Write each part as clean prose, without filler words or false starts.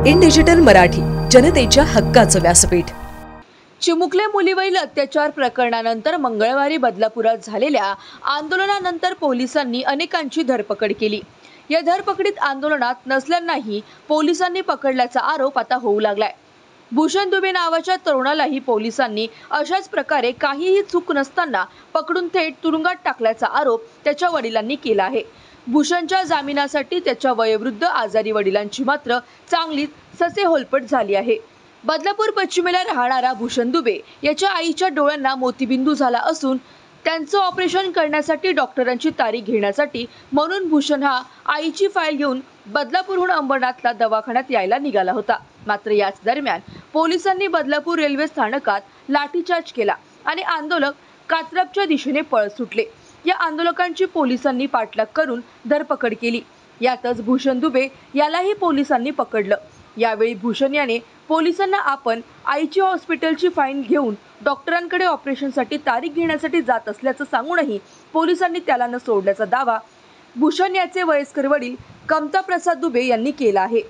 In digital Marathi, जनतेच्या हक्काचं व्यासपीठ। चिमुकले मुलीवरील अत्याचार प्रकरणानंतर मंगळवारी बदलापुरात झालेल्या आंदोलनानंतर पोलिसांनी अनेकांची धरपकड केली। या धरपकडीत आंदोलनात नसल्यांनाही पोलिसांनी पकडल्याचा आरोप आता होऊ लागलाय। भूषण दुबे नावाच्या तरुणालाही पोलिसांनी अशाच प्रकारे काहीही चूक नसताना पकडून थेट तुरुंगात टाकल्याचा आरोप त्याच्या वडिलांनी केला आहे। भूषणच्या जामिनासाठी त्याच्या वयोवृद्ध आजारी वडिलांची मात्र चांगलीच ससेहोलपट झाली आहे। बदलापूर पश्चिमेला राहणारा भूषण दुबे याच्या आईच्या डोळ्यांना मोतीबिंदू झाला असून त्यांचं ऑपरेशन करण्यासाठी डॉक्टरांची तारीख घेण्यासाठी म्हणून भूषण हा आईची फाईल घेऊन बदलापूरहून अंबरनाथला दवाखान्यात यायला निघाला होता। मात्र याच दरम्यान पोलिसांनी बदलापूर रेल्वे स्थानकात लाठीचार्ज केला आणि आंदोलक कात्रपच्या दिशेने पळ सुटले। या आंदोलकांची पोलिसांनी पाठलाग करून धरपकड केली। यातच भूषण दुबे यालाही पोलिसांनी पकडलं। यावेळी भूषण याने पोलिसांना आपण आईची हॉस्पिटलची फाईल घेऊन डॉक्टरांकडे ऑपरेशनसाठी तारीख घेण्यासाठी जात असल्याचं सांगूनही पोलिसांनी त्याला न सोडल्याचा दावा भूषण याचे वयस्कर वडील कमता प्रसाद दुबे यांनी केला आहे।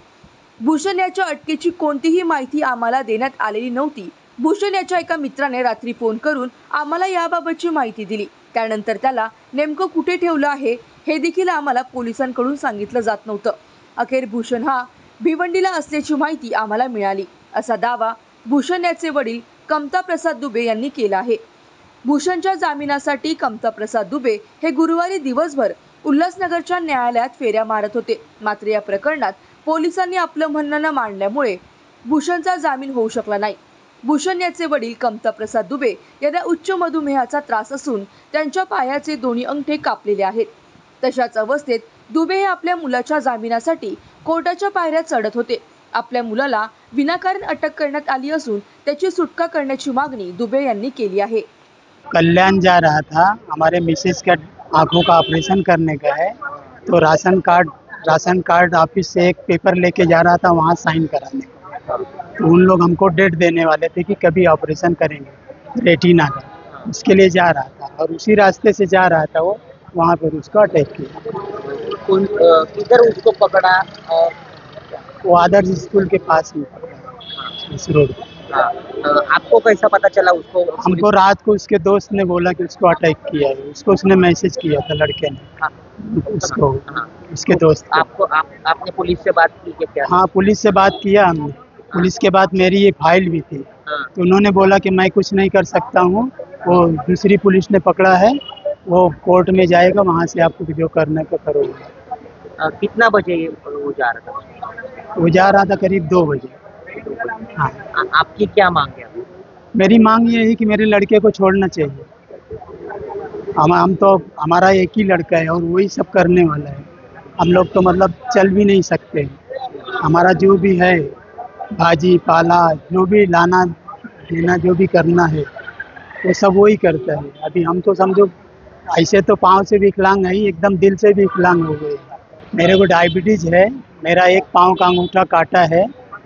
भूषण याच्या अटकेची कोणतीही माहिती आम्हाला देण्यात आलेली नव्हती। भूषण याच्या एका मित्राने रात्री फोन करून आम्हाला याबाबतची माहिती दिली। त्यानंतर त्याला नेमकं कुठे ठेवलं आहे हे देखील आम्हाला पोलिसांकडून सांगितलं जात नव्हतं। अखेर भूषण हा भिवंडीला असल्याची माहिती आम्हाला मिळाली, असा दावा भूषण याचे वडील कमता प्रसाद दुबे यांनी केला आहे। भूषणच्या जामिनासाठी कमता प्रसाद दुबे हे गुरुवारी दिवसभर उल्हासनगरच्या न्यायालयात फेऱ्या मारत होते। मात्र या प्रकरणात पोलिसांनी आपलं म्हणणं न मांडल्यामुळे भूषणचा जामीन होऊ शकला नाही। भूषण याचे वडील कमता प्रसाद दुबे यांना उच्च मधुमेहाचा त्रास असून त्यांच्या पायाचे दोन्ही अंगठे कापलेले आहेत। तशाच अवस्थेत दुबे हे आपल्या मुलाच्या जामिनासाठी कोर्टाच्या पायऱ्या चढत होते। आपल्या मुलाला विनाकारण अटक करण्यात आली असून त्याची सुटका करण्याची मागणी दुबे यांनी केली आहे। कल्याण जा रहा था, हमारे मिसेज का आंखों का ऑपरेशन करने का है, तो राशन कार्ड ऑफिस से एक पेपर लेके जा रहा था वहाँ साइन कराने। तो उन लोग हमको डेट देने वाले थे कि कभी ऑपरेशन करेंगे रेटिना का, उसके लिए जा रहा था और उसी रास्ते से जा रहा था वो, वहाँ पर उसको अटैक किया। किधर उसको पकड़ा? वो आदर्श स्कूल के पास में पकड़ा, इस रोड पर। आपको कैसा पता चला उसको? हमको रात को उसके दोस्त ने बोला कि उसको अटैक किया है। उसको उसने मैसेज किया था लड़के ने उसको, उसके दोस्त को। आपने पुलिस से बात की क्या? हाँ, पुलिस से बात किया हमने। पुलिस के बाद मेरी ये फाइल भी थी, तो उन्होंने बोला कि मैं कुछ नहीं कर सकता हूँ, वो दूसरी पुलिस ने पकड़ा है, वो कोर्ट में जाएगा, वहाँ से आपको जो करने का करोगे। कितना बजे वो जा रहा था? वो जा रहा था करीब 2 बजे। हाँ। आपकी क्या मांग है? मेरी मांग ये है कि मेरे लड़के को छोड़ना चाहिए। हम तो हमारा एक ही लड़का है और वही सब करने वाला है। हम लोग तो मतलब चल भी नहीं सकते। हमारा जो भी है भाजी पाला जो भी लाना देना जो भी करना है वो सब वही करता है। अभी हम तो समझो ऐसे तो पाँव से विकलांग है, एकदम दिल से भी विकलांग हो गए। मेरे को डायबिटीज़ है, मेरा एक पाँव का अंगूठा काटा है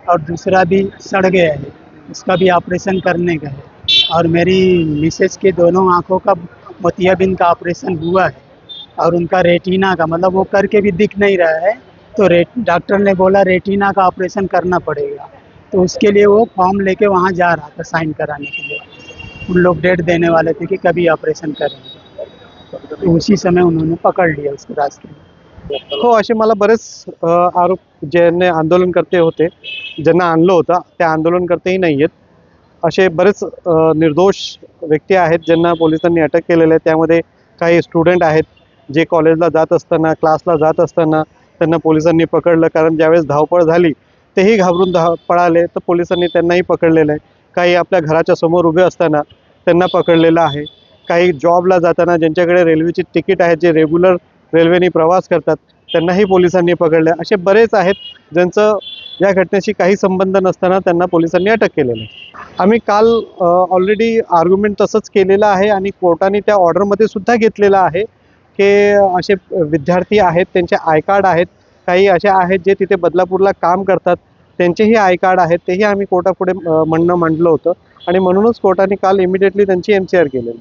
और दूसरा भी सड़ गया है, उसका भी ऑपरेशन करने का है। और मेरी मिसेज के दोनों आँखों का मोतियाबिंद का ऑपरेशन हुआ है और उनका रेटिना का मतलब वो करके भी दिख नहीं रहा है, तो डॉक्टर ने बोला रेटिना का ऑपरेशन करना पड़ेगा। तो उसके लिए वो फॉर्म लेके वहाँ जा रहा था साइन कराने के लिए। उन लोग डेट देने वाले थे कि कभी ऑपरेशन करेंगे, तो उसी समय उन्होंने पकड़ लिया उसको रास्ते में। हो, असे मला बरेच आरोप ज्यांनी आंदोलनकर्ते होते, ज्यांना आणलं होतं त्या आंदोलनकर्तेही नाही आहेत, असे बरेच निर्दोष व्यक्ती आहेत ज्यांना पोलिसांनी अटक केलेलं आहे। त्यामध्ये काही स्टुडंट आहेत जे कॉलेजला जात असताना क्लासला जात असताना त्यांना पोलिसांनी पकडलं, कारण ज्यावेळेस धावपळ झाली तेही घाबरून पळाले, तर पोलिसांनी त्यांनाही पकडलेलं आहे। काही आपल्या घराच्या समोर उभे असताना त्यांना पकडलेलं आहे। काही जॉबला जाताना ज्यांच्याकडे रेल्वेची तिकीट आहे, जे रेग्युलर रेल्वेने प्रवास करतात, त्यांनाही पोलिसांनी पकडले। असे बरेच आहेत ज्यांचं या घटनेशी काही संबंध नसताना त्यांना पोलिसांनी अटक केलेलं आहे। आम्ही काल ऑलरेडी आर्ग्युमेंट तसंच केलेलं आहे आणि कोर्टाने त्या ऑर्डरमध्ये सुद्धा घेतलेलं आहे की असे विद्यार्थी आहेत, त्यांचे आय कार्ड आहेत, काही असे आहेत जे तिथे बदलापूरला काम करतात, त्यांचेही आय कार्ड आहेत, तेही आम्ही कोर्टापुढे म्हणणं मांडलं होतं आणि म्हणूनच कोर्टाने काल इमिडिएटली त्यांची MCR केलेली।